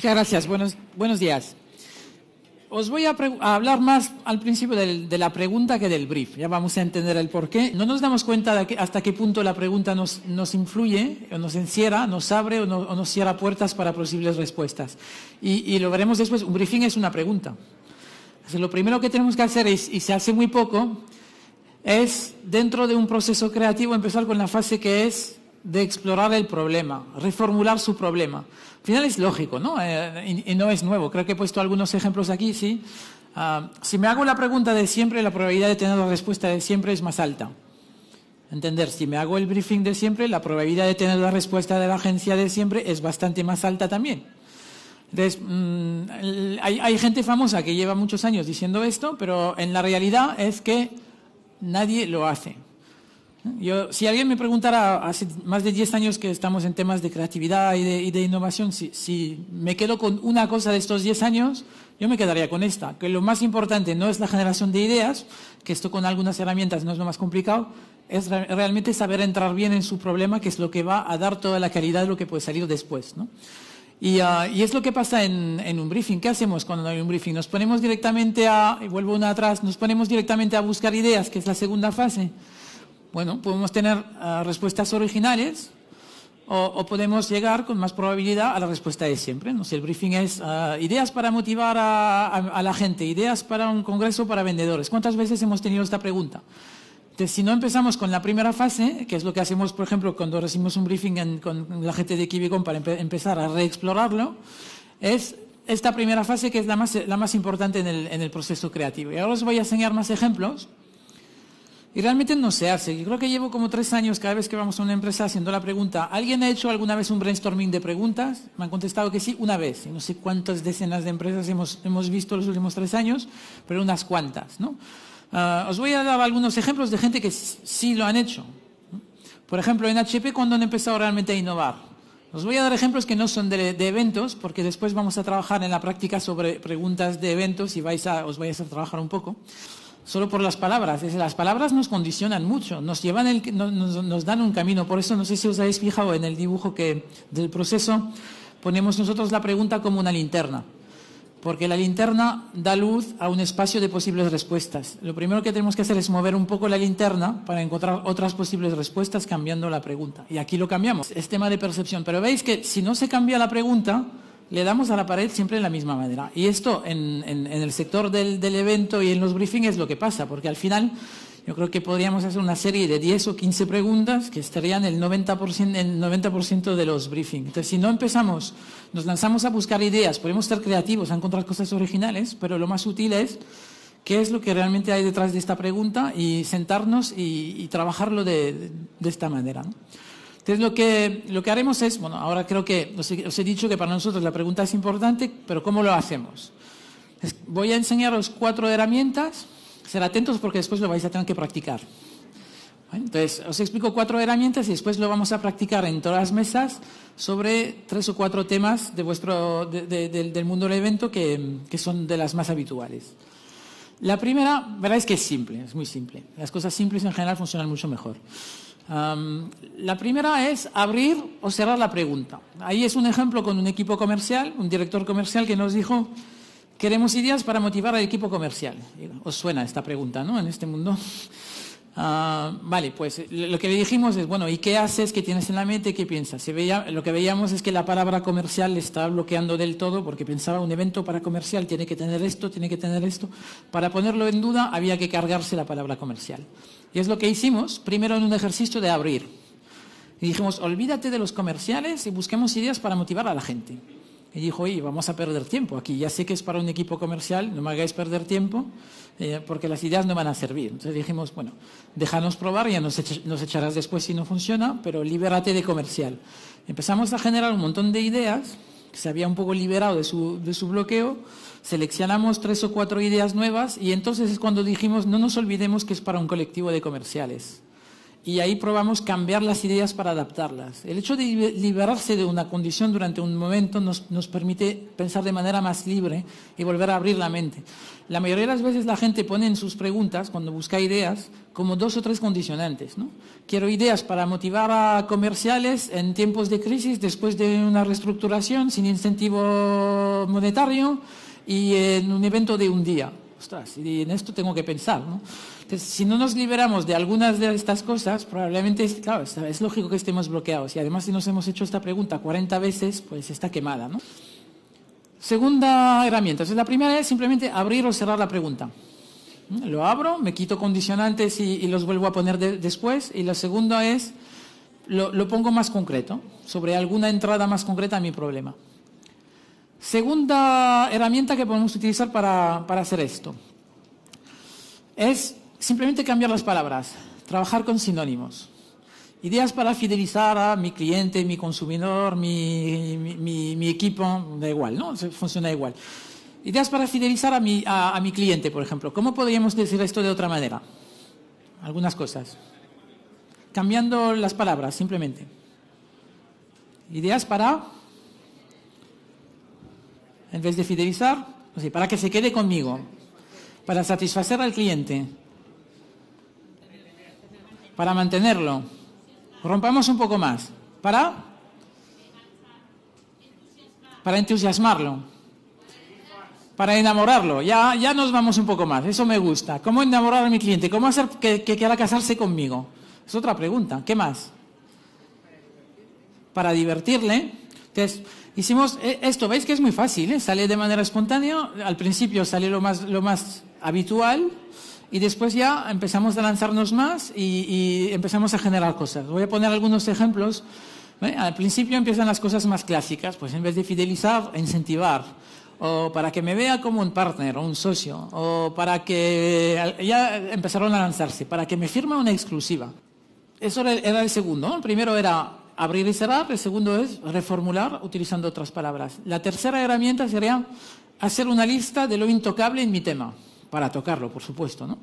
Muchas gracias. Buenos días. Os voy a hablar más al principio de la pregunta que del brief. Ya vamos a entender el por qué. No nos damos cuenta de hasta qué punto la pregunta nos influye, o nos encierra, nos abre o nos cierra puertas para posibles respuestas. Y lo veremos después. Un briefing es una pregunta. Entonces, lo primero que tenemos que hacer, y se hace muy poco, es, dentro de un proceso creativo, empezar con la fase que es de explorar el problema, reformular su problema. Al final es lógico, ¿no? Y no es nuevo. Creo que he puesto algunos ejemplos aquí, ¿sí? Si me hago la pregunta de siempre, la probabilidad de tener la respuesta de siempre es más alta. Entender, si me hago el briefing de siempre, la probabilidad de tener la respuesta de la agencia de siempre es bastante más alta también. Entonces, hay gente famosa que lleva muchos años diciendo esto, pero en la realidad es que nadie lo hace. Si alguien me preguntara, hace más de 10 años que estamos en temas de creatividad y de innovación, si me quedo con una cosa de estos 10 años, yo me quedaría con esta, que lo más importante no es la generación de ideas, que esto con algunas herramientas no es lo más complicado, es realmente saber entrar bien en su problema, que es lo que va a dar toda la calidad de lo que puede salir después, ¿no? Y es lo que pasa en un briefing. ¿Qué hacemos cuando hay un briefing? Nos ponemos directamente vuelvo una atrás, nos ponemos directamente a buscar ideas, que es la segunda fase. Bueno, podemos tener respuestas originales o podemos llegar con más probabilidad a la respuesta de siempre, ¿no? Si el briefing es ideas para motivar a la gente, ideas para un congreso para vendedores. ¿Cuántas veces hemos tenido esta pregunta? Entonces, si no empezamos con la primera fase, que es lo que hacemos, por ejemplo, cuando recibimos un briefing con la gente de Kibicom para empezar a reexplorarlo, es esta primera fase que es la más importante en el proceso creativo. Y ahora os voy a enseñar más ejemplos. Y realmente no se hace. Yo creo que llevo como 3 años cada vez que vamos a una empresa haciendo la pregunta. ¿Alguien ha hecho alguna vez un brainstorming de preguntas? Me han contestado que sí, una vez. Y no sé cuántas decenas de empresas hemos visto los últimos 3 años, pero unas cuantas, ¿no? Os voy a dar algunos ejemplos de gente que sí lo han hecho. Por ejemplo, en HP, cuando han empezado realmente a innovar. Os voy a dar ejemplos que no son de eventos, porque después vamos a trabajar en la práctica sobre preguntas de eventos y os vais a hacer trabajar un poco. Solo por las palabras. Las palabras nos condicionan mucho, nos dan un camino. Por eso, no sé si os habéis fijado en el dibujo del proceso, ponemos nosotros la pregunta como una linterna. Porque la linterna da luz a un espacio de posibles respuestas. Lo primero que tenemos que hacer es mover un poco la linterna para encontrar otras posibles respuestas cambiando la pregunta. Y aquí lo cambiamos. Es tema de percepción. Pero veis que si no se cambia la pregunta, le damos a la pared siempre de la misma manera. Y esto en el sector del evento y en los briefings es lo que pasa, porque al final yo creo que podríamos hacer una serie de 10 o 15 preguntas que estarían el 90% de los briefings. Entonces, si no empezamos, nos lanzamos a buscar ideas, podemos ser creativos, a encontrar cosas originales, pero lo más útil es qué es lo que realmente hay detrás de esta pregunta y sentarnos y trabajarlo de esta manera, ¿no? Entonces, lo que haremos es, bueno, ahora creo que os he dicho que para nosotros la pregunta es importante, pero ¿cómo lo hacemos? Voy a enseñaros 4 herramientas, ser atentos porque después lo vais a tener que practicar. Entonces, os explico 4 herramientas y después lo vamos a practicar en todas las mesas sobre 3 o 4 temas del mundo del evento que son de las más habituales. La primera, veréis que es simple, es muy simple. Las cosas simples en general funcionan mucho mejor. La primera es abrir o cerrar la pregunta. Ahí es un ejemplo con un equipo comercial, un director comercial que nos dijo: queremos ideas para motivar al equipo comercial. ¿Os suena esta pregunta, no? En este mundo. Vale, pues lo que le dijimos es, bueno, ¿y qué haces? ¿Qué tienes en la mente? ¿Qué piensas? Lo que veíamos es que la palabra comercial le estaba bloqueando del todo, porque pensaba un evento para comercial tiene que tener esto, tiene que tener esto. Para ponerlo en duda había que cargarse la palabra comercial. Y es lo que hicimos, primero en un ejercicio de abrir. Y dijimos, olvídate de los comerciales y busquemos ideas para motivar a la gente. Y dijo, oye, vamos a perder tiempo aquí. Ya sé que es para un equipo comercial, no me hagáis perder tiempo, porque las ideas no van a servir. Entonces dijimos, bueno, déjanos probar, ya nos echarás después si no funciona, pero libérate de comercial. Empezamos a generar un montón de ideas, que se había un poco liberado de su bloqueo, seleccionamos 3 o 4 ideas nuevas y entonces es cuando dijimos, no nos olvidemos que es para un colectivo de comerciales. y ahí probamos cambiar las ideas para adaptarlas. El hecho de liberarse de una condición durante un momento nos permite pensar de manera más libre y volver a abrir la mente. La mayoría de las veces la gente pone en sus preguntas, cuando busca ideas, como 2 o 3 condicionantes, ¿no? Quiero ideas para motivar a comerciales en tiempos de crisis, después de una reestructuración, sin incentivo monetario y en un evento de un día. Ostras, y en esto tengo que pensar, ¿no? Entonces, si no nos liberamos de algunas de estas cosas, probablemente, claro, es lógico que estemos bloqueados. Y además, si nos hemos hecho esta pregunta 40 veces, pues está quemada, ¿no? Segunda herramienta. Entonces, la primera es simplemente abrir o cerrar la pregunta. Lo abro, me quito condicionantes y los vuelvo a poner después. Y la segunda es, lo pongo más concreto, sobre alguna entrada más concreta a mi problema. Segunda herramienta que podemos utilizar para hacer esto es simplemente cambiar las palabras, trabajar con sinónimos. Ideas para fidelizar a mi cliente, mi consumidor, mi equipo, da igual, ¿no? Funciona igual. Ideas para fidelizar a mi cliente, por ejemplo. ¿Cómo podríamos decir esto de otra manera? Algunas cosas. Cambiando las palabras, simplemente. Ideas para, en vez de fidelizar, o sea, para que se quede conmigo, para satisfacer al cliente, para mantenerlo. Rompamos un poco más. Para entusiasmarlo. Para enamorarlo. Ya nos vamos un poco más. Eso me gusta. ¿Cómo enamorar a mi cliente? ¿Cómo hacer que quiera casarse conmigo? Es otra pregunta. ¿Qué más? Para divertirle. Entonces, hicimos esto. ¿Veis que es muy fácil? Sale de manera espontánea. Al principio sale lo más habitual. Y después ya empezamos a lanzarnos más y empezamos a generar cosas. Voy a poner algunos ejemplos. Al principio empiezan las cosas más clásicas, pues en vez de fidelizar, incentivar. O para que me vea como un partner o un socio. O para que ya empezaron a lanzarse, para que me firme una exclusiva. Eso era el segundo, ¿no? El primero era abrir y cerrar, el segundo es reformular utilizando otras palabras. La tercera herramienta sería hacer una lista de lo intocable en mi tema. Para tocarlo, por supuesto, ¿no?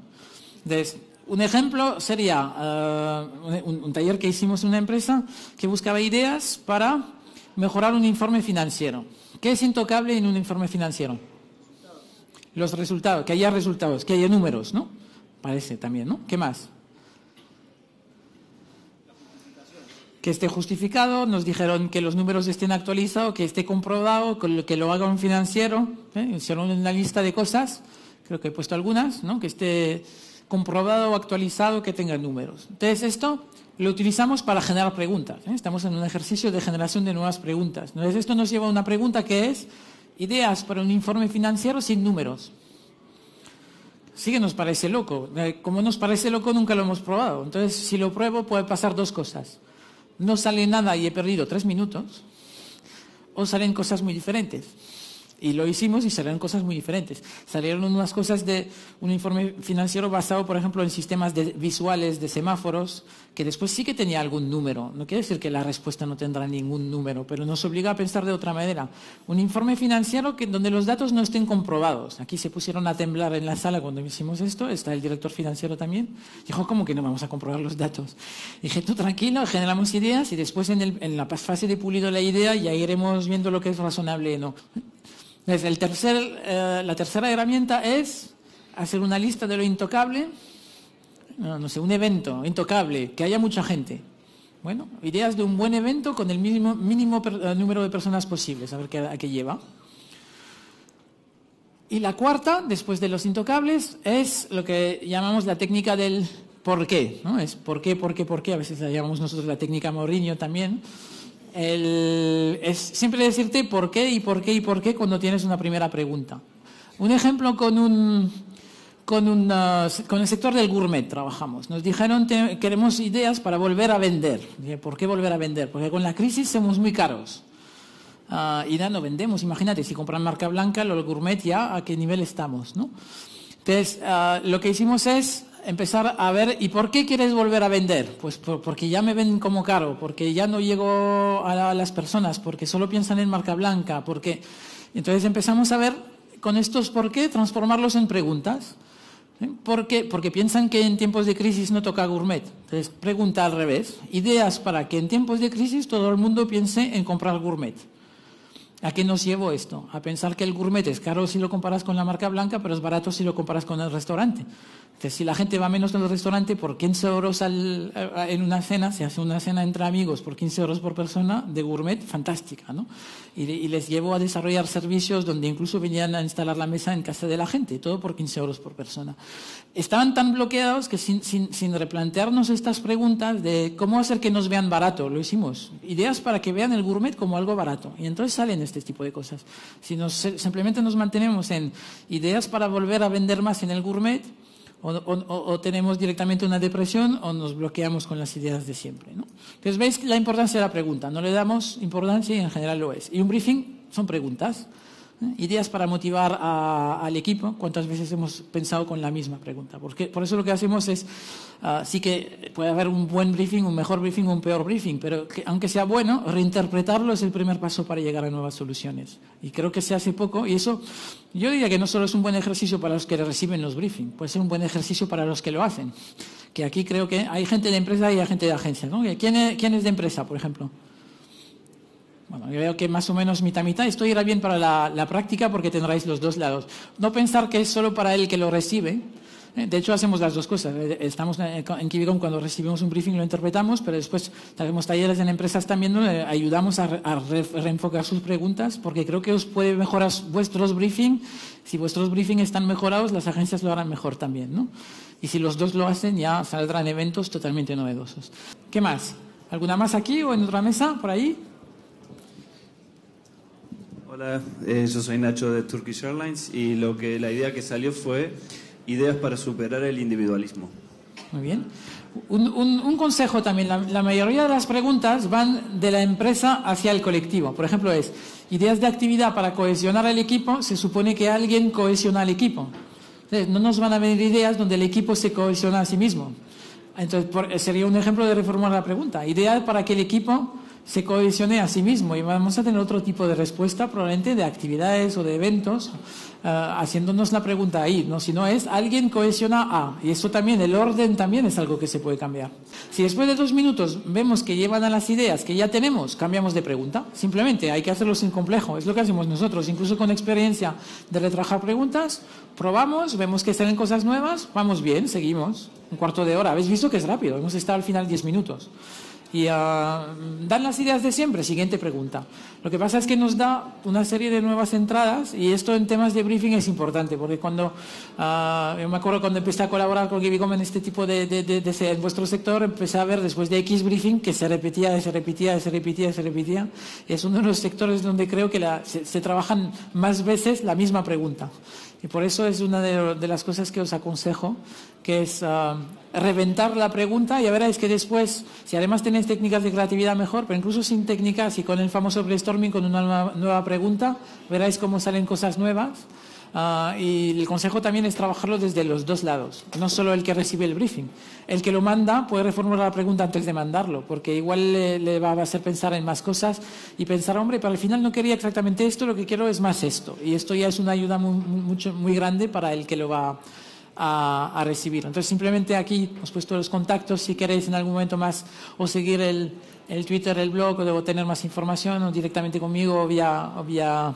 Entonces, un ejemplo sería un taller que hicimos en una empresa que buscaba ideas para mejorar un informe financiero. ¿Qué es intocable en un informe financiero? Los resultados, que haya resultados, que haya números, ¿no? Parece también, ¿no? ¿Qué más? Que esté justificado, nos dijeron que los números estén actualizados, que esté comprobado, que lo haga un financiero, hicieron una lista de cosas. Creo que he puesto algunas, ¿no? Que esté comprobado o actualizado, que tenga números. Entonces, esto lo utilizamos para generar preguntas. Estamos en un ejercicio de generación de nuevas preguntas. Entonces, esto nos lleva a una pregunta que es ideas para un informe financiero sin números. Sí que nos parece loco. Como nos parece loco, nunca lo hemos probado. Entonces, si lo pruebo, puede pasar 2 cosas. No sale nada y he perdido 3 minutos, o salen cosas muy diferentes. Y lo hicimos y salieron cosas muy diferentes. Salieron unas cosas de un informe financiero basado, por ejemplo, en sistemas visuales de semáforos, que después sí que tenía algún número. No quiere decir que la respuesta no tendrá ningún número, pero nos obliga a pensar de otra manera. Un informe financiero donde los datos no estén comprobados. Aquí se pusieron a temblar en la sala cuando hicimos esto. Está el director financiero también. Dijo, ¿cómo que no vamos a comprobar los datos? Dije, tú tranquilo, generamos ideas y después en la fase de pulido la idea ya iremos viendo lo que es razonable o no. La tercera herramienta es hacer una lista de lo intocable, no sé, un evento intocable, que haya mucha gente. Bueno, ideas de un buen evento con el mínimo número de personas posibles, a ver a qué lleva. Y la cuarta, después de los intocables, es lo que llamamos la técnica del por qué, ¿no? Es por qué, a veces la llamamos nosotros la técnica Mourinho también. Es siempre decirte por qué y por qué y por qué cuando tienes una primera pregunta. Un ejemplo con el sector del gourmet trabajamos. Nos dijeron queremos ideas para volver a vender. ¿Por qué volver a vender? Porque con la crisis somos muy caros. Y ya no vendemos. Imagínate, si compran marca blanca, lo gourmet ya a qué nivel estamos, ¿no? Entonces, lo que hicimos es empezar a ver, ¿y por qué quieres volver a vender? Pues porque ya me ven como caro, porque ya no llego a las personas, porque solo piensan en marca blanca, porque... Entonces empezamos a ver con estos por qué, transformarlos en preguntas. ¿Por qué? Porque piensan que en tiempos de crisis no toca gourmet. Entonces, pregunta al revés. Ideas para que en tiempos de crisis todo el mundo piense en comprar gourmet. ¿A qué nos llevó esto? A pensar que el gourmet es caro si lo comparas con la marca blanca, pero es barato si lo comparas con el restaurante. Entonces, si la gente va menos al restaurante, por 15 euros en una cena, se hace una cena entre amigos por 15 euros por persona de gourmet, fantástica, ¿no? Y les llevó a desarrollar servicios donde incluso venían a instalar la mesa en casa de la gente, todo por 15 euros por persona. Estaban tan bloqueados que sin replantearnos estas preguntas de cómo hacer que nos vean barato, lo hicimos. Ideas para que vean el gourmet como algo barato. Y entonces salen este tipo de cosas. Si simplemente nos mantenemos en ideas para volver a vender más en el gourmet, o tenemos directamente una depresión o nos bloqueamos con las ideas de siempre, ¿no? Entonces veis la importancia de la pregunta. No le damos importancia y en general lo es. Y un briefing son preguntas. Ideas para motivar al equipo. ¿Cuántas veces hemos pensado con la misma pregunta? Porque por eso lo que hacemos es, sí que puede haber un buen briefing, un mejor briefing, un peor briefing, pero que, aunque sea bueno, reinterpretarlo es el primer paso para llegar a nuevas soluciones. Y creo que se hace poco, y eso yo diría que no solo es un buen ejercicio para los que reciben los briefings, puede ser un buen ejercicio para los que lo hacen. Que aquí creo que hay gente de empresa y hay gente de agencia, ¿no? ¿Quién es de empresa, por ejemplo? Bueno, yo veo que más o menos mitad. Esto irá bien para la práctica porque tendráis los dos lados. No pensar que es solo para el que lo recibe. De hecho, hacemos las dos cosas. Estamos en Kivicom cuando recibimos un briefing, lo interpretamos, pero después tenemos talleres en empresas también donde ayudamos a reenfocar sus preguntas, porque creo que os puede mejorar vuestros briefings. Si vuestros briefings están mejorados, las agencias lo harán mejor también, ¿no? Y si los dos lo hacen, ya saldrán eventos totalmente novedosos. ¿Qué más? ¿Alguna más aquí o en otra mesa, por ahí? Hola, yo soy Nacho de Turkish Airlines y la idea que salió fue ideas para superar el individualismo. Muy bien. Un consejo también, la mayoría de las preguntas van de la empresa hacia el colectivo. Por ejemplo, es ideas de actividad para cohesionar al equipo, se supone que alguien cohesiona al equipo. Entonces, no nos van a venir ideas donde el equipo se cohesiona a sí mismo. Entonces, sería un ejemplo de reformar la pregunta. Ideas para que el equipo se cohesione a sí mismo, y vamos a tener otro tipo de respuesta, probablemente de actividades o de eventos, haciéndonos la pregunta ahí, ¿no? Si no es, alguien cohesiona a, y eso también, el orden también es algo que se puede cambiar. Si después de 2 minutos vemos que llevan a las ideas que ya tenemos, cambiamos de pregunta. Simplemente hay que hacerlo sin complejo, es lo que hacemos nosotros, incluso con experiencia de retrajar preguntas, probamos, vemos que salen cosas nuevas, vamos bien, seguimos, 1/4 de hora. Habéis visto que es rápido, hemos estado al final 10 minutos. Y dan las ideas de siempre, siguiente pregunta. Lo que pasa es que nos da una serie de nuevas entradas, y esto en temas de briefing es importante, porque yo me acuerdo cuando empecé a colaborar con Kivicom en este tipo en vuestro sector, empecé a ver después de X briefing que se repetía. Es uno de los sectores donde creo que se trabajan más veces la misma pregunta. Y por eso es una de las cosas que os aconsejo, que es reventar la pregunta, y ya veréis que después, si además tenéis técnicas de creatividad, mejor, pero incluso sin técnicas y con el famoso brainstorming, con una nueva pregunta, veréis cómo salen cosas nuevas. Y el consejo también es trabajarlo desde los dos lados, no solo el que recibe el briefing. El que lo manda puede reformular la pregunta antes de mandarlo, porque igual le va a hacer pensar en más cosas y pensar, hombre, pero al final no quería exactamente esto, lo que quiero es más esto. Y esto ya es una ayuda muy grande para el que lo va a recibir. Entonces, simplemente aquí os he puesto los contactos si queréis en algún momento más, o seguir el Twitter, el blog, o tener más información, o directamente conmigo o vía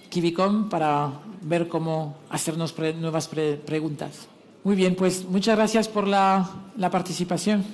Kivicom, para ver cómo hacernos nuevas preguntas. Muy bien, pues muchas gracias por la participación.